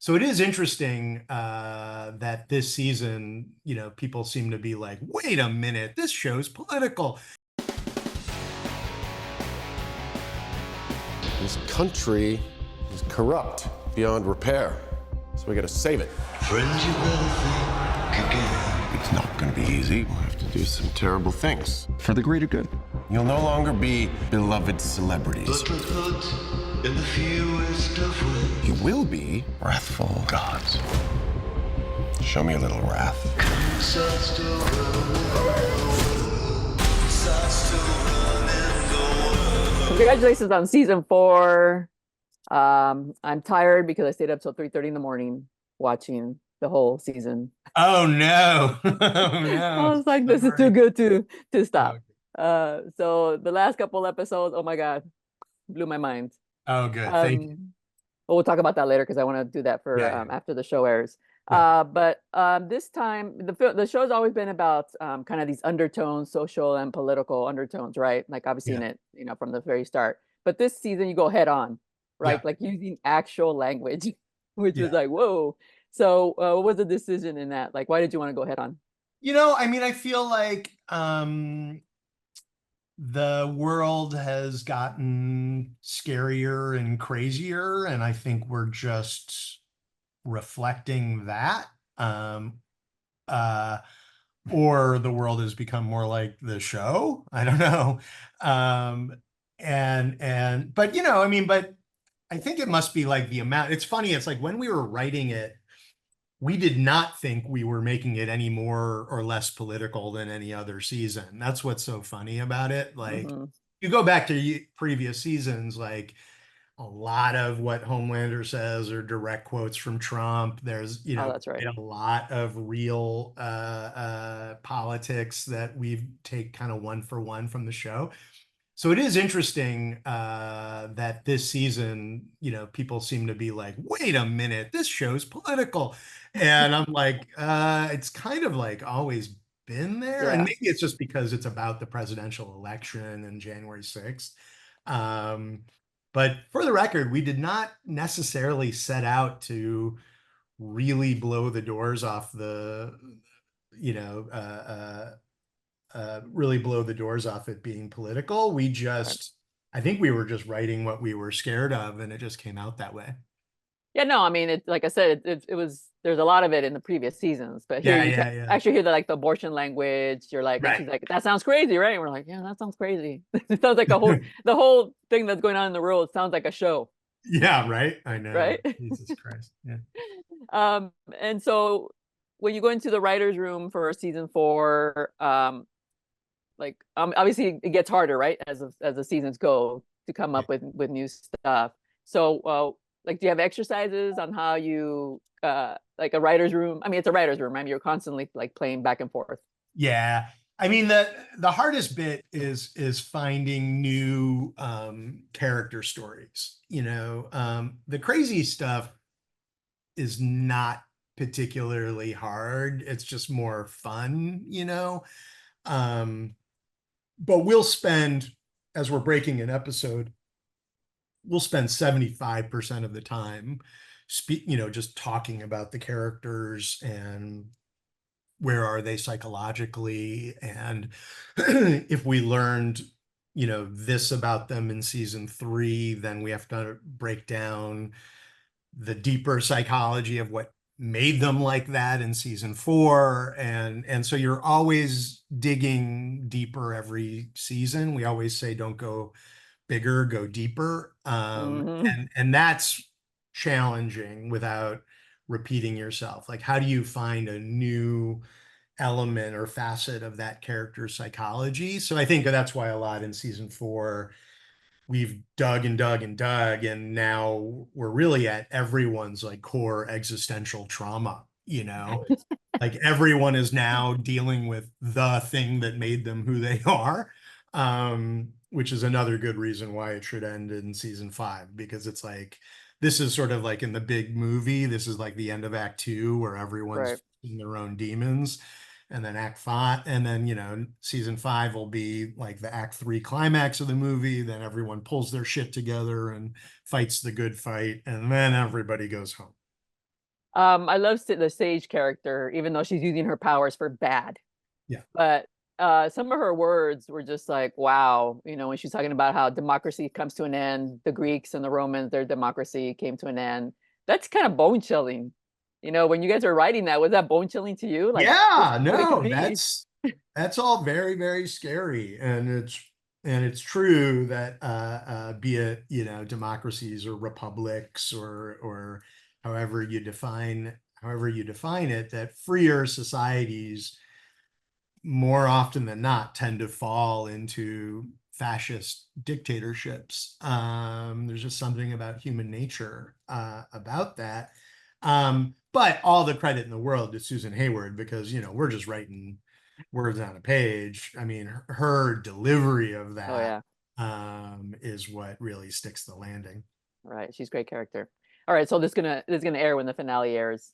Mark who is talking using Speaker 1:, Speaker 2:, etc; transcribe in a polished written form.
Speaker 1: So it is interesting that this season, people seem to be like, wait a minute, this show's political.
Speaker 2: This country is corrupt beyond repair, so we gotta save it.
Speaker 3: Friends, you better think again.
Speaker 2: It's not gonna be easy. We'll have to do some terrible things.
Speaker 4: For the greater good.
Speaker 2: You'll no longer be beloved celebrities.
Speaker 3: But with good in the fewest of ways.
Speaker 2: You will be wrathful gods. Show me a little wrath.
Speaker 3: Sides to run, sides to run in the world.
Speaker 5: Congratulations on season 4. I'm tired because I stayed up till 3:30 in the morning watching the whole season.
Speaker 1: Oh no. Oh
Speaker 5: I
Speaker 1: no.
Speaker 5: was like, this is too good to stop.
Speaker 1: Okay.
Speaker 5: So the last couple episodes, oh my God, blew my mind.
Speaker 1: Oh, good. Thank you.
Speaker 5: But we'll talk about that later because I want to do that for
Speaker 1: Yeah.
Speaker 5: after the show airs.
Speaker 1: Yeah.
Speaker 5: But this time the show's always been about kind of these undertones, social and political undertones, right? Like I've seen it, from the very start. But this season you go head on, right?
Speaker 1: Yeah.
Speaker 5: Like using actual language, which
Speaker 1: Yeah.
Speaker 5: was like, whoa. So what was the decision in that? Like, why did you want to go head on?
Speaker 1: I feel like the world has gotten scarier and crazier, and I think we're just reflecting that. Or the world has become more like the show. I don't know. But I think it must be like the amount. It's funny. It's like when we were writing it, we did not think we were making it any more or less political than any other season. That's what's so funny about it. Like you go back to previous seasons, like a lot of what Homelander says are direct quotes from Trump. There's,
Speaker 5: That's right.
Speaker 1: a lot of real politics that we've take kind of one for one from the show. So it is interesting that this season, people seem to be like, wait a minute, this show's political. And I'm like, it's kind of like always been there.
Speaker 5: Yeah.
Speaker 1: And maybe it's just because it's about the presidential election and January 6th. But for the record, we did not necessarily set out to really blow the doors off really blow the doors off it being political. I think we were just writing what we were scared of, and it just came out that way.
Speaker 5: Yeah, no, I mean, like I said, it was, there's a lot of it in the previous seasons, but here you
Speaker 1: Yeah.
Speaker 5: actually hear the abortion language. You're like, and she's like, that sounds crazy, right? And we're like, yeah, that sounds crazy. It sounds like the whole thing that's going on in the world sounds like a show.
Speaker 1: Yeah, right. I know.
Speaker 5: Right?
Speaker 1: Jesus Christ. Yeah.
Speaker 5: And so when you go into the writer's room for season 4, obviously it gets harder, right? As the seasons go to come up with new stuff. So, do you have exercises on how you like a writer's room? I mean, it's a writer's room, right? You're constantly like playing back and forth.
Speaker 1: Yeah. I mean, the hardest bit is finding new character stories. The crazy stuff is not particularly hard. It's just more fun, but we'll spend, as we're breaking an episode, we'll spend 75% of the time just talking about the characters and where are they psychologically, and if we learned this about them in season 3, then we have to break down the deeper psychology of what made them like that in season 4, and so you're always digging deeper every season. We always say don't go bigger, go deeper. And that's challenging without repeating yourself. Like, how do you find a new element or facet of that character's psychology? So I think that's why a lot in season 4 we've dug and dug and dug, and now we're really at everyone's like core existential trauma, like everyone is now dealing with the thing that made them who they are, which is another good reason why it should end in season 5, because it's like, this is sort of like in the big movie, this is like the end of act 2 where everyone's in their own demons. And then act 5, and then season 5 will be like the act 3 climax of the movie. Then everyone pulls their shit together and fights the good fight, and then everybody goes home.
Speaker 5: I love the Sage character, even though she's using her powers for bad.
Speaker 1: Yeah.
Speaker 5: But some of her words were just like, wow, you know, when she's talking about how democracy comes to an end, the Greeks and the Romans, their democracy came to an end. That's kind of bone chilling. You know, when you guys are writing that, was that bone chilling to you? Like,
Speaker 1: Yeah,
Speaker 5: what it could
Speaker 1: no,
Speaker 5: be?
Speaker 1: that's all very, very scary. And it's true that be it, you know, democracies or republics or however you define it, that freer societies more often than not tend to fall into fascist dictatorships. There's just something about human nature about that. But all the credit in the world to Susan Hayward, because, you know, we're just writing words on a page. I mean, her delivery of
Speaker 5: Oh
Speaker 1: that
Speaker 5: yeah,
Speaker 1: is what really sticks the landing.
Speaker 5: right. She's a great character. All right, so this is gonna air when the finale airs.